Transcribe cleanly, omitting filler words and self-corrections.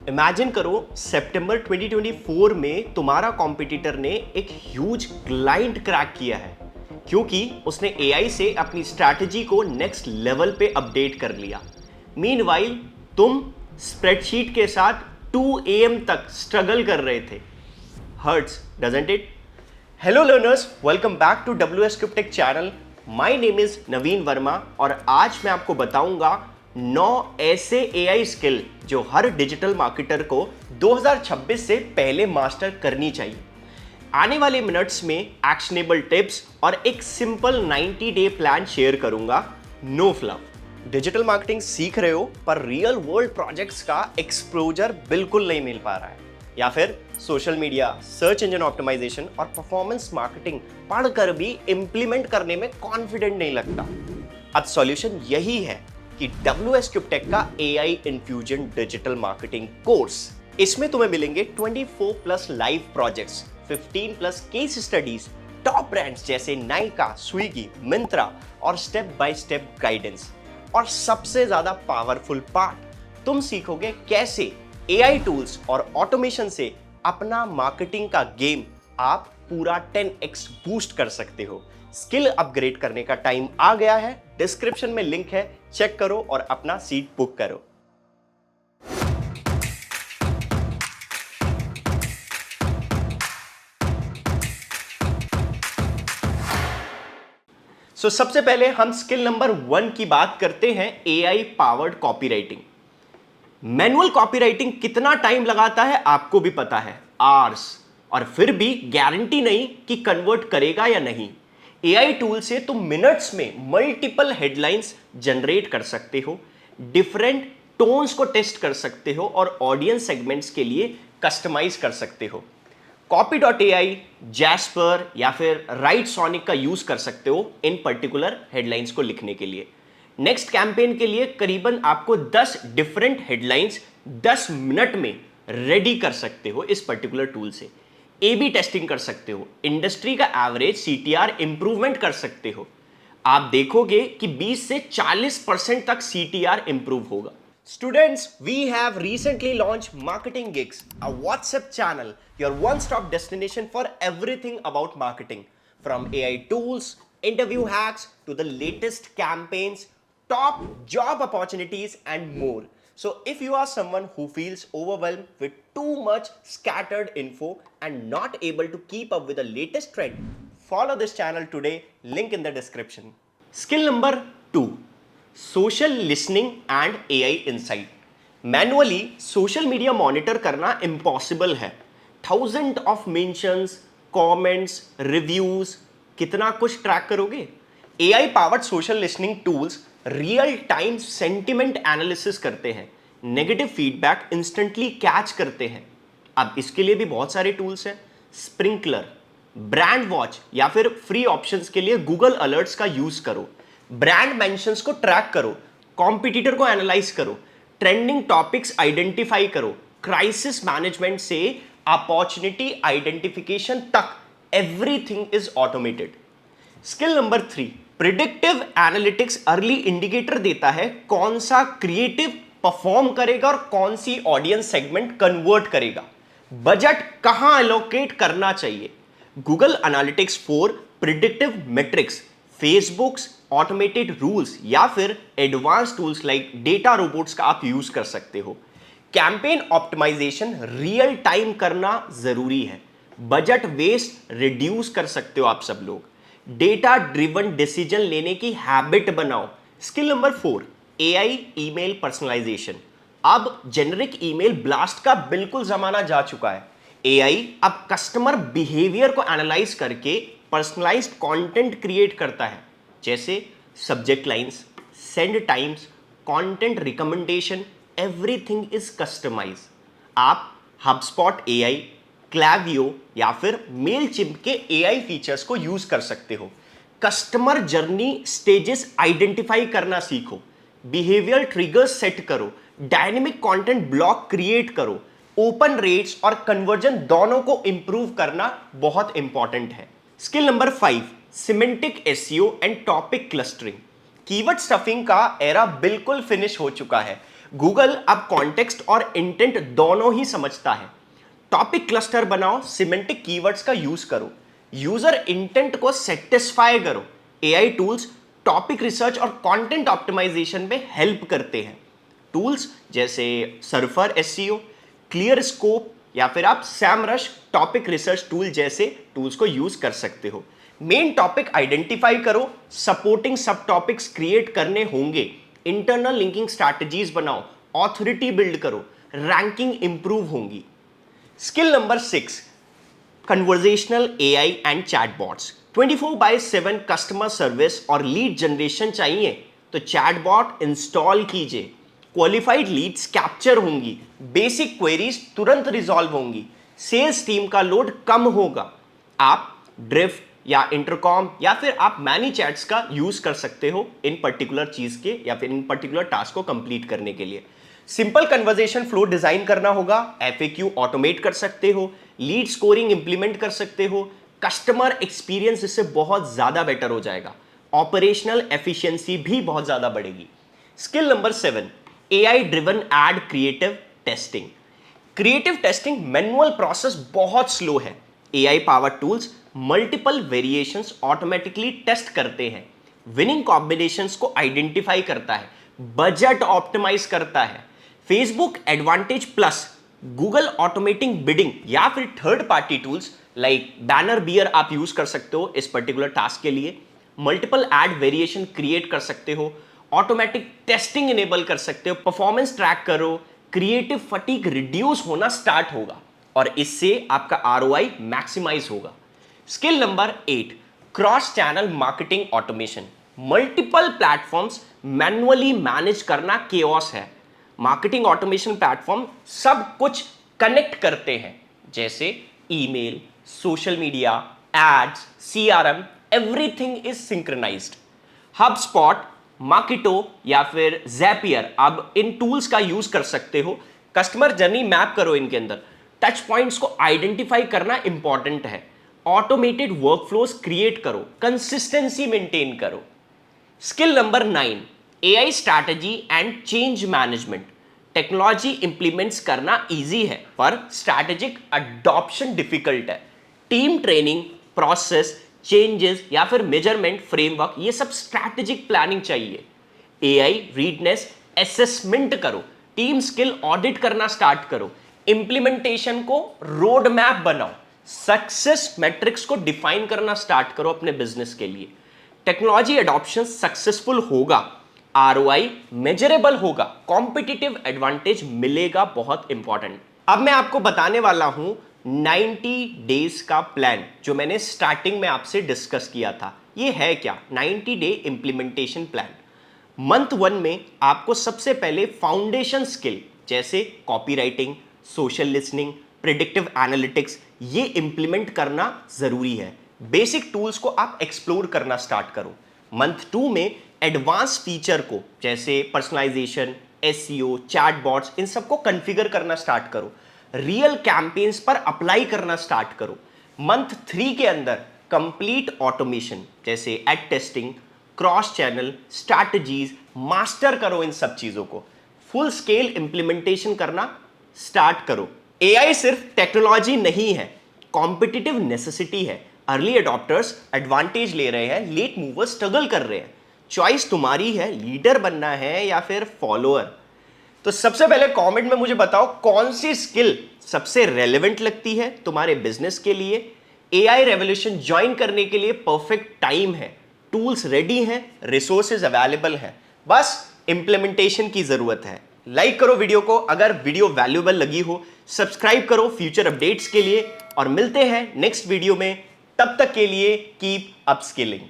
Imagine करो सितंबर 2024 में तुम्हारा कॉम्पिटिटर ने एक ह्यूज क्लाइंट क्रैक किया है क्योंकि उसने एआई से अपनी स्ट्रैटेजी को नेक्स्ट लेवल पे अपडेट कर लिया। मीनवाइल तुम स्प्रेडशीट के साथ 2 AM तक स्ट्रगल कर रहे थे। Hurts doesn't it? Hello learners, welcome back to WS Cryptech channel. My name is Naveen Verma और आज मैं आपको बताऊंगा 9 ऐसे एआई स्किल जो हर डिजिटल मार्केटर को 2026 से पहले मास्टर करनी चाहिए। आने वाले मिनट्स में एक्शनेबल टिप्स और एक सिंपल 90 डे प्लान शेयर करूंगा। No fluff. डिजिटल मार्केटिंग सीख रहे हो पर रियल वर्ल्ड प्रोजेक्ट्स का एक्सपोजर बिल्कुल नहीं मिल पा रहा है, या फिर social media, search engine optimisation और परफॉर्मेंस मार्केटिंग पढ़कर भी इंप्लीमेंट करने में कॉन्फिडेंट नहीं लगता। अब सॉल्यूशन यही है कि WS क्रिप्टेक का AI infusion digital marketing course. इसमें तुम्हें मिलेंगे 24+ live projects, 15+ case studies, top brands जैसे नाइका, स्विगी, मिंत्रा और स्टेप बाय स्टेप गाइडेंस। और सबसे ज्यादा पावरफुल पार्ट, तुम सीखोगे कैसे AI टूल्स और ऑटोमेशन से अपना मार्केटिंग का गेम आप पूरा 10x बूस्ट कर सकते हो। स्किल अपग्रेड करने का टाइम आ गया है। डिस्क्रिप्शन में लिंक है, चेक करो और अपना सीट बुक करो। सबसे पहले हम स्किल नंबर 1 की बात करते हैं, AI powered copywriting. Manual copywriting कितना टाइम लगाता है आपको भी पता है, आवर्स, और फिर भी गारंटी नहीं कि कन्वर्ट करेगा या नहीं। AI टूल से तुम मिनट्स में मल्टीपल हेडलाइंस जनरेट कर सकते हो, डिफरेंट टोन्स को टेस्ट कर सकते हो और ऑडियंस सेगमेंट्स के लिए कस्टमाइज कर सकते हो। Copy.ai, जैस्पर या फिर राइट सोनिक का यूज कर सकते हो इन पर्टिकुलर हेडलाइंस को लिखने के लिए। नेक्स्ट कैंपेन के लिए करीबन आपको 10 डिफरेंट हेडलाइंस 10 मिनट में रेडी कर सकते हो इस पर्टिकुलर टूल से। A/B टेस्टिंग कर सकते हो, इंडस्ट्री का एवरेज CTR इंप्रूवमेंट कर सकते हो। आप देखोगे कि 20 से 40% तक CTR इंप्रूव होगा। Students, we have recently launched Marketing Gigs, a WhatsApp channel, your one-stop destination for everything about marketing, from AI tools, interview hacks to the latest campaigns, top job opportunities and more. So if you are someone who feels overwhelmed with too much scattered info and not able to keep up with the latest trend, follow this channel today, link in the description. Skill number 2, social listening and AI insight. Manually social media monitor करना impossible है। 1000 of mentions, comments, reviews, कितना कुछ track करोगे? AI powered social listening tools real time sentiment analysis करते हैं, negative feedback instantly catch करते हैं। अब इसके लिए भी बहुत सारे टूल्स हैं, स्प्रिंकलर, ब्रांड वॉच या फिर फ्री ऑप्शंस के लिए गूगल अलर्ट्स का यूज करो। ब्रांड मेंशंस को ट्रैक करो, कॉम्पिटिटर को एनालाइज करो, ट्रेंडिंग टॉपिक्स आइडेंटिफाई करो, क्राइसिस मैनेजमेंट से अपॉर्चुनिटी आइडेंटिफिकेशन तक, everything is automated. Skill number 3, predictive analytics early indicator देता है कौन सा क्रिएटिव परफॉर्म करेगा और कौन सी ऑडियंस सेगमेंट कन्वर्ट करेगा। बजट कहां एलोकेट करना चाहिए। Google analytics for predictive matrix, Facebooks automated rules या फिर advance tools like data robots का आप यूज कर सकते हो। कैंपेन ऑप्टिमाइजेशन रियल टाइम करना जरूरी है, बजट वेस्ट रिड्यूस कर सकते हो आप सब लोग। डेटा ड्रिवन डिसीजन लेने की हैबिट बनाओ। Skill number 4, AI email personalisation. अब जेनरिक ईमेल ब्लास्ट का बिल्कुल जमाना जा चुका है। AI अब कस्टमर बिहेवियर को एनालाइज करके पर्सनलाइज्ड कंटेंट क्रिएट करता है, जैसे subject lines, send times, content recommendation, everything is customise. आप HubSpot AI, क्लैवियो या फिर मेलचिम्प के AI फीचर्स को यूज कर सकते हो। कस्टमर जर्नी स्टेजेस आइडेंटिफाई करना सीखो, बिहेवियर ट्रिगर्स सेट करो, डायनेमिक कंटेंट ब्लॉक क्रिएट करो। ओपन रेट्स और कन्वर्जन दोनों को इंप्रूव करना बहुत इंपॉर्टेंट है। Skill number 5, semantic SEO and topic clustering. Keyword stuffing का एरा बिल्कुल फिनिश हो चुका है। गूगल अब कॉन्टेक्स्ट और इंटेंट दोनों ही समझता है। टॉपिक क्लस्टर बनाओ, सिमेंटिक कीवर्ड्स का यूज करो, यूजर इंटेंट को सेटिस्फाई करो। एआई टूल्स टॉपिक रिसर्च और कंटेंट ऑप्टिमाइजेशन में हेल्प करते हैं। टूल्स जैसे सर्फर एसईओ, क्लियर स्कोप या फिर आप सैमरश टॉपिक रिसर्च टूल जैसे टूल्स को यूज कर सकते हो। मेन टॉपिक आइडेंटिफाई करो, सपोर्टिंग सब टॉपिक्स क्रिएट करने होंगे, इंटरनल लिंकिंग स्ट्रैटेजीज बनाओ, ऑथोरिटी बिल्ड करो, रैंकिंग इंप्रूव होंगी। Skill number 6, conversational AI and chatbots. 24/7 customer service और लीड जनरेशन चाहिए तो चैटबॉट इंस्टॉल कीजिए। क्वालिफाइड लीड्स कैप्चर होंगी, बेसिक क्वेरीज तुरंत रिजॉल्व होंगी, सेल्स टीम का लोड कम होगा। आप ड्रिफ्ट या इंटरकॉम या फिर आप मैनी चैट्स का यूज कर सकते हो इन पर्टिकुलर चीज के या फिर इन पर्टिकुलर टास्क को कंप्लीट करने के लिए। सिंपल कन्वर्जेशन फ्लो डिजाइन करना होगा, एफएक्यू ऑटोमेट कर सकते हो, लीड स्कोरिंग इंप्लीमेंट कर सकते हो, कस्टमर एक्सपीरियंस इससे बहुत ज्यादा बेटर हो जाएगा, ऑपरेशनल एफिशिएंसी भी बहुत ज्यादा बढ़ेगी। Skill number 7, AI driven ad creative testing. Creative testing manual process बहुत स्लो है। AI power tools multiple variations automatically test करते हैं, विनिंग कॉम्बिनेशंस को आइडेंटिफाई करता है, बजट ऑप्टिमाइज करता है। Facebook advantage plus, Google automating bidding या फिर third party tools like Bannerbear आप यूज कर सकते हो इस पर्टिकुलर टास्क के लिए। मल्टीपल एड वेरिएशन क्रिएट कर सकते हो, ऑटोमेटिक टेस्टिंग इनेबल कर सकते हो, परफॉर्मेंस ट्रैक करो, क्रिएटिव फटीग रिड्यूस होना स्टार्ट होगा और इससे आपका आरओआई मैक्सिमाइज होगा। Skill number 8, cross channel marketing automation. Multiple platforms manually manage करना केओस है। मार्केटिंग ऑटोमेशन प्लेटफॉर्म सब कुछ कनेक्ट करते हैं, जैसे email, social media, ads, CRM, everything is synchronised. HubSpot, Marketo या फिर ज़ैपियर, अब इन टूल्स का यूज कर सकते हो। कस्टमर जर्नी मैप करो, इनके अंदर टच पॉइंट्स को आइडेंटिफाई करना इंपॉर्टेंट है, ऑटोमेटेड वर्कफ्लोज क्रिएट करो, कंसिस्टेंसी मेंटेन करो। Skill number 9, AI strategy and change management. Technology implements करना इजी है पर स्ट्रैटेजिक अडॉप्शन डिफिकल्ट है। टीम ट्रेनिंग, प्रोसेस चेंजेस या फिर मेजरमेंट फ्रेमवर्क, ये सब स्ट्रैटेजिक प्लानिंग चाहिए। एआई रीडनेस असेसमेंट करो, टीम स्किल ऑडिट करना स्टार्ट करो, इंप्लीमेंटेशन को रोड मैप बनाओ, सक्सेस मैट्रिक्स को डिफाइन करना स्टार्ट करो अपने बिजनेस के लिए। टेक्नोलॉजी अडॉप्शन सक्सेसफुल होगा, आरओआई मेजरेबल होगा, कॉम्पिटिटिव एडवांटेज मिलेगा, बहुत इंपॉर्टेंट। अब मैं आपको बताने वाला हूं 90 डेज का प्लान जो मैंने स्टार्टिंग में आपसे डिस्कस किया था। ये है क्या? 90 डे इंप्लीमेंटेशन प्लान। मंथ 1 में आपको सबसे पहले फाउंडेशन स्किल जैसे copywriting, social listening, predictive analytics, ये इंप्लीमेंट करना जरूरी है। बेसिक टूल्स को आप एक्सप्लोर करना स्टार्ट करो। मंथ 2 में एडवांस फीचर को जैसे पर्सनलाइजेशन, एसईओ, चैटबॉट्स, इन सबको कॉन्फ़िगर करना स्टार्ट करो। रियल कैंपेन्स पर अप्लाई करना स्टार्ट करो। मंथ 3 के अंदर कंप्लीट ऑटोमेशन जैसे ad testing, cross channel strategies master करो। इन सब चीजों को फुल स्केल इंप्लीमेंटेशन करना स्टार्ट करो। एआई सिर्फ टेक्नोलॉजी नहीं है, कॉम्पिटिटिव नेसेसिटी है। अर्ली अडॉप्टर्स एडवांटेज ले रहे हैं, लेट मूवर्स स्ट्रगल कर रहे हैं। चॉइस तुम्हारी है, लीडर बनना है या फिर फॉलोअर। तो सबसे पहले कमेंट में मुझे बताओ कौन सी स्किल सबसे रेलेवेंट लगती है तुम्हारे बिजनेस के लिए। एआई रेवोल्यूशन ज्वाइन करने के लिए परफेक्ट टाइम है, टूल्स रेडी हैं, रिसोर्सेज अवेलेबल हैं, बस इंप्लीमेंटेशन की जरूरत है। लाइक करो वीडियो को अगर वीडियो वैल्यूएबल लगी हो, सब्सक्राइब करो फ्यूचर अपडेट्स के लिए और मिलते हैं नेक्स्ट वीडियो में। तब तक के लिए कीप अपस्किलिंग।